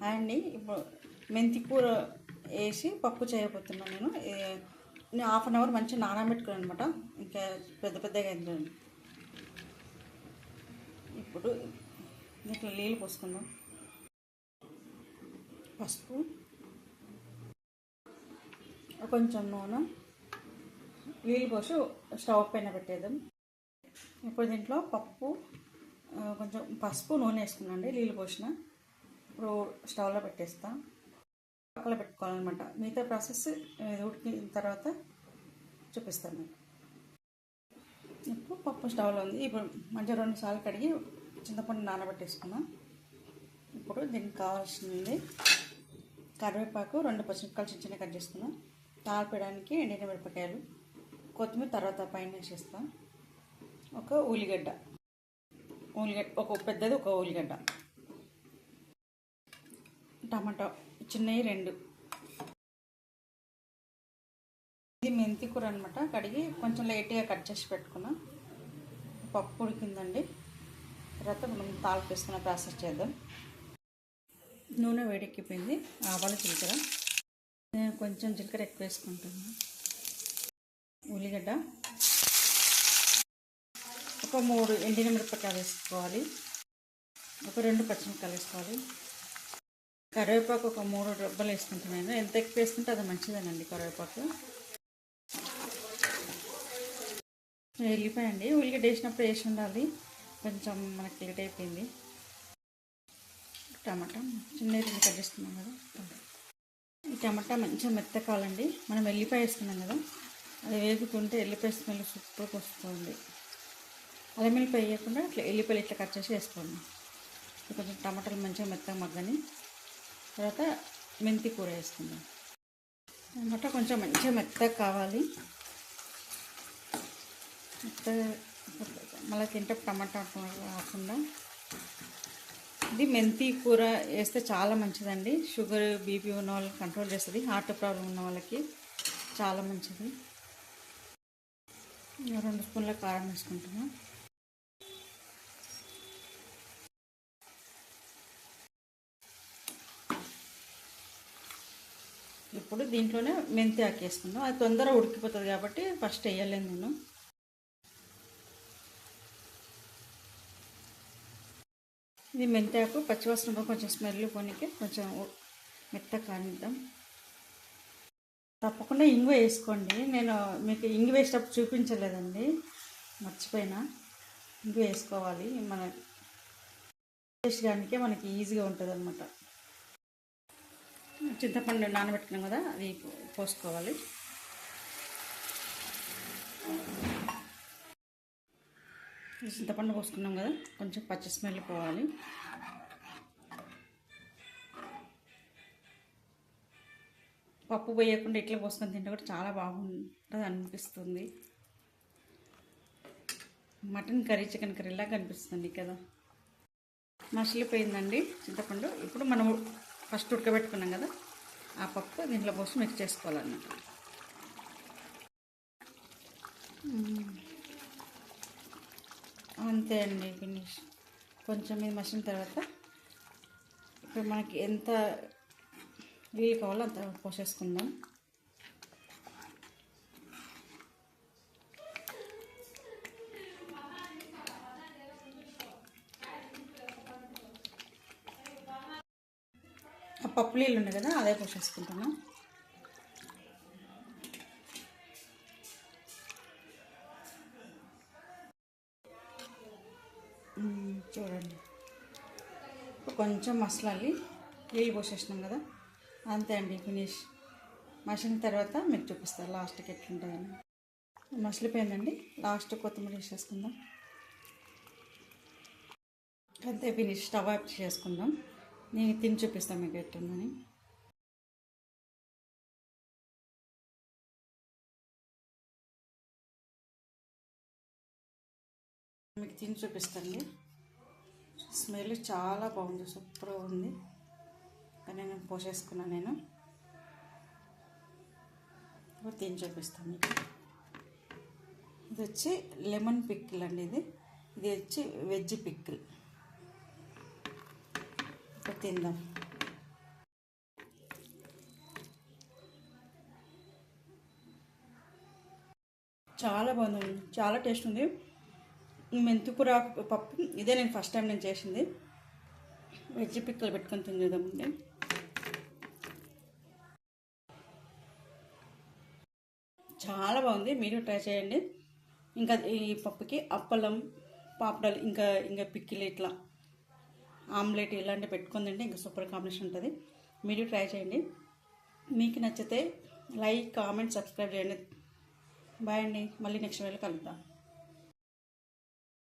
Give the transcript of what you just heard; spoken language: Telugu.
అండి ఇప్పుడు మెంతి కూర వేసి పప్పు చేయబోతున్నాను నేను హాఫ్ అన్ అవర్ మంచిగా నానబెట్టుకున్నాను అనమాట. ఇంకా పెద్ద పెద్దగా అయింది. ఇప్పుడు దీంట్లో నీళ్ళు పోసుకుందాం. పసుపు, కొంచెం నూనె, నీళ్ళు పోసి స్టవ్ పైన పెట్టేద్దాం. ఇప్పుడు దీంట్లో పప్పు, కొంచెం పసుపు, నూనె వేసుకున్నాండి. నీళ్ళు పోసిన ఇప్పుడు స్టవ్లో పెట్టేస్తా. పక్కన పెట్టుకోవాలన్నమాట. మిగతా ప్రాసెస్ ఉడికిన తర్వాత చూపిస్తాను మీకు. ఇప్పుడు పప్పు స్టవ్లో ఉంది. ఇప్పుడు మంచిగా 2 సార్లు కడిగి చింతపండు నానబెట్టేసుకున్నాం. ఇప్పుడు దీనికి కావాల్సింది కరివేపాకు, 2 పచ్చిమిరపకాయలు చిన్న చిన్న కట్ చేసుకున్నాం. తాలిపేయడానికి ఎండిన మిరపకాయలు, కొత్తిమీర తర్వాత పైన వేసేస్తాం. ఒక ఉల్లిగడ్డ, ఒక పెద్దది, ఒక ఉల్లిగడ్డ, టమాటా చిన్నవి 2. ఇది మెంతి కూర అనమాట. కడిగి కొంచెం లైట్గా కట్ చేసి పెట్టుకున్నాం. పప్పు ఉడికిందండి. తర్వాత మనం తాలింపు వేసుకున్న ప్రాసెస్ చేద్దాం. నూనె వేడెక్కిపోయింది. ఆవాలు, జీలకర్ర. నేను కొంచెం జీలకర్ర ఎక్కువ వేసుకుంటున్నాను. ఉల్లిగడ్డ, ఒక 3 ఎండిన మిరపకాయలు వేసుకోవాలి. ఒక 2 పచ్చిమిరపకాయలు వేసుకోవాలి. కరివేపాకు ఒక 3 రెబ్బలు వేసుకుంటున్నాను. ఎంత ఎక్కువ వేసుకుంటే అది మంచిదేనండి కరివేపాకు. వెళ్ళిపోయండి. ఉల్లిగడ్డ వేసినప్పుడు వేసి ఉండాలి. కొంచెం మనకి లేట్ అయిపోయింది. టమాటా చిన్న 2 కట్ చేసుకున్నాం కదా. ఈ టమాటా మంచిగా మెత్తగా కావాలండి. మనం వెల్లిపాయ వేసుకున్నాం కదా, అది వేగుతుంటే ఎల్లిపాయ స్మెల్ సూపర్గా వస్తుంది. అల్లం వెల్లిపాయ వేయకుండా ఇట్లా ఎల్లిపాయలు ఇట్లా కట్ చేసి వేసుకోండి. కొంచెం టమాటాలు మంచిగా మెత్తగా మగ్గని తర్వాత మెంతి కూర వేసుకుందాం. టమాటా కొంచెం మంచిగా మెత్తగా కావాలి. మెత్తగా మళ్ళీ తింటే టమాటా కాకుండా. ఇది మెంతి కూర వేస్తే చాలా మంచిదండి. షుగర్, బీపీ ఉన్న వాళ్ళకి కంట్రోల్ చేస్తుంది. హార్ట్ ప్రాబ్లం ఉన్న వాళ్ళకి చాలా మంచిది. 2 స్పూన్ల కారం వేసుకుంటున్నాం. ఇప్పుడు దీంట్లోనే మెంతి ఆకు వేసుకుందాం. అది తొందరగా ఉడికిపోతుంది కాబట్టి ఫస్ట్ వేయలేను నేను. ఇది మెంతి ఆకు పచ్చివాసన కొంచెం స్మెల్ పోనీకి కొంచెం మెత్తగా కానిద్దాం. తప్పకుండా ఇంగు వేసుకోండి. నేను మీకు ఇంగు వేసేటప్పుడు చూపించలేదండి, మర్చిపోయినా. ఇంగు వేసుకోవాలి. మన వేసడానికే మనకి ఈజీగా ఉంటుంది అన్నమాట. చింతపండు నానబెట్టుకున్నాం కదా, అది పోసుకోవాలి. చింతపండు పోసుకున్నాం కదా, కొంచెం పచ్చి స్మెల్ పోవాలి. పప్పు పోయకుండా ఇట్లా పోసుకొని తింటే కూడా చాలా బాగుంటుంది అనిపిస్తుంది. మటన్ కర్రీ, చికెన్ కర్రీలా కనిపిస్తుంది కదా. మసిలిపోయిందండి చింతపండు. ఇప్పుడు మనం ఫస్ట్ ఉడకబెట్టుకున్నాం కదా, ఆ పప్పు దీంట్లో పోసి మిక్స్ చేసుకోవాలన్నమాట. అంతే అండి, ఫినిష్. కొంచెం ఇది మసిన తర్వాత ఇప్పుడు మనకి ఎంత నీళ్ళు కావాలో అంత పోసేసుకుందాం. ఆ పప్పు నీళ్ళు ఉన్నాయి కదా, అదే పోసేసుకుంటున్నాం. చూడండి, కొంచెం మసలాలి. నీళ్ళు పోసేసినాం కదా, అంతే అండి, ఫినిష్. మసిన తర్వాత మీకు చూపిస్తారు లాస్ట్కి ఎట్లుంటుందని. మసిలిపోయిందండి. లాస్ట్ కొత్తిమీర వేసేసుకుందాం. అంతే, ఫినిష్. స్టవ్ ఆఫ్ చేసుకుందాం. నేను తిని చూపిస్తాను మీకు ఎట్లుందని. మీకు తిని చూపిస్తాండి. స్మెల్ చాలా బాగుంది, సూపర్గా ఉంది. కానీ నేను పోసేసుకున్నాను. నేను ఇప్పుడు తిని చూపిస్తాను మీకు. ఇది వచ్చి లెమన్ పిక్కిల్ అండి. ఇది వచ్చి వెజ్ పిక్కిల్. ఇప్పుడు తిందాం. చాలా బాగుంది, చాలా టేస్ట్ ఉంది. మెంతికూర పప్పు ఇదే నేను ఫస్ట్ టైం నేను చేసింది. వెజ్ పిక్కలు పెట్టుకొని తినేదామండి. చాలా బాగుంది, మీరు ట్రై చేయండి. ఇంకా ఈ పప్పుకి అప్పలం, పాపడాలు, ఇంకా పిక్కిలు, ఇట్లా ఆమ్లెట్ ఇలాంటివి పెట్టుకొని తింటే ఇంకా సూపర్ కాంబినేషన్ ఉంటుంది. మీరు ట్రై చేయండి. మీకు నచ్చితే లైక్, కామెంట్, సబ్స్క్రైబ్ చేయండి. బాయ్ అండి, మళ్ళీ నెక్స్ట్ వీడియోలో కలుద్దాం.